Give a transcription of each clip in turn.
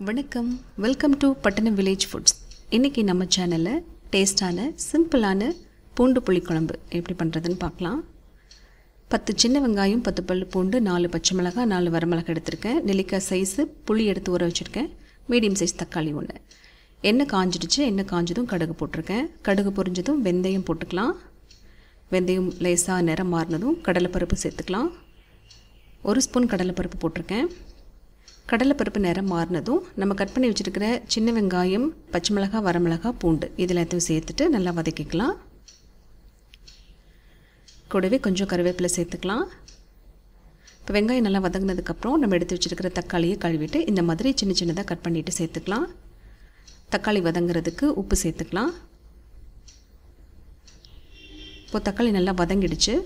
வணக்கம் welcome to பட்டணம் village foods. இன்றைக்கி நம்ம சேனலில் டேஸ்டான சிம்பிளான பூண்டு புளிக்குழம்பு எப்படி பண்ணுறதுன்னு பார்க்கலாம். 10 சின்ன வெங்காயம், 10 பல் பூண்டு, 4 பச்சை மிளகாய், 4 வரமிளகாய் எடுத்திருக்கேன். நெல்லிக்காய் சைஸு புளி எடுத்து ஊற வச்சுருக்கேன். மீடியம் சைஸ் தக்காளி 1. எண்ணெய் காஞ்சிடுச்சு. எண்ணெய் காஞ்சதும் கடுகு போட்டிருக்கேன். கடுகு பொரிஞ்சதும் வெந்தயம் போட்டுக்கலாம். வெந்தயம் லேசாக நிறம் மாறினதும் கடலைப்பருப்பு சேர்த்துக்கலாம். 1 ஸ்பூன் கடலைப்பருப்பு போட்டிருக்கேன். கடலைப்பருப்பு நிறம் மாறினதும் நம்ம கட் பண்ணி வச்சுருக்கிற சின்ன வெங்காயம், பச்சை மிளகாய், வரமிளகாய், பூண்டு இதில் எல்லாத்தையும் சேர்த்துட்டு நல்லா வதக்கிக்கலாம். கூடவே கொஞ்சம் கருவேப்பிலை சேர்த்துக்கலாம். இப்போ வெங்காயம் நல்லா வதங்கினதுக்கப்புறம் நம்ம எடுத்து வச்சுருக்கிற தக்காளியை கழுவிட்டு இந்த மாதிரி சின்ன சின்னதாக கட் பண்ணிவிட்டு சேர்த்துக்கலாம். தக்காளி வதங்கிறதுக்கு உப்பு சேர்த்துக்கலாம். இப்போது தக்காளி நல்லா வதங்கிடுச்சு.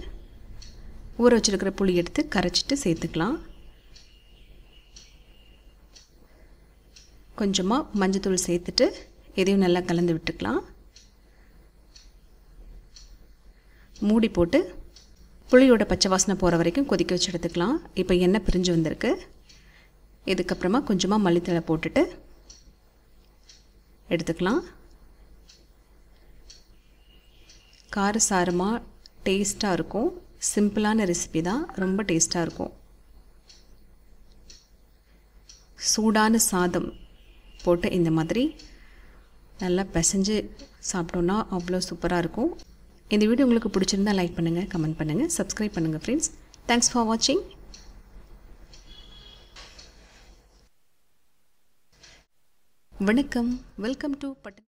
ஊற வச்சுருக்கிற புளி எடுத்து கரைச்சிட்டு சேர்த்துக்கலாம். கொஞ்சமாக மஞ்சத்தூள் சேர்த்துட்டு இதையும் நல்லா கலந்து விட்டுக்கலாம். மூடி போட்டு புளியோட பச்சை வாசனை போகிற வரைக்கும் கொதிக்க வச்சு எடுத்துக்கலாம். இப்போ எண்ணெய் பிரிஞ்சு வந்திருக்கு. இதுக்கப்புறமா கொஞ்சமாக மல்லித்தழை போட்டுட்டு எடுத்துக்கலாம். காரசாரமாக டேஸ்ட்டாக இருக்கும். சிம்பிளான ரெசிபி தான், ரொம்ப டேஸ்ட்டாக இருக்கும். சூடான சாதம் போட்டு இந்த மாதிரி நல்லா பிசைஞ்சு சாப்பிட்டோன்னா அவ்வளோ சூப்பராக இருக்கும். இந்த வீடியோ உங்களுக்கு பிடிச்சிருந்தா லைக் பண்ணுங்கள், கமெண்ட் பண்ணுங்கள், சப்ஸ்கிரைப் பண்ணுங்கள் ஃப்ரெண்ட்ஸ். தேங்க்ஸ் ஃபார் வாட்சிங். வணக்கம் வெல்கம் டு பட்டணம்.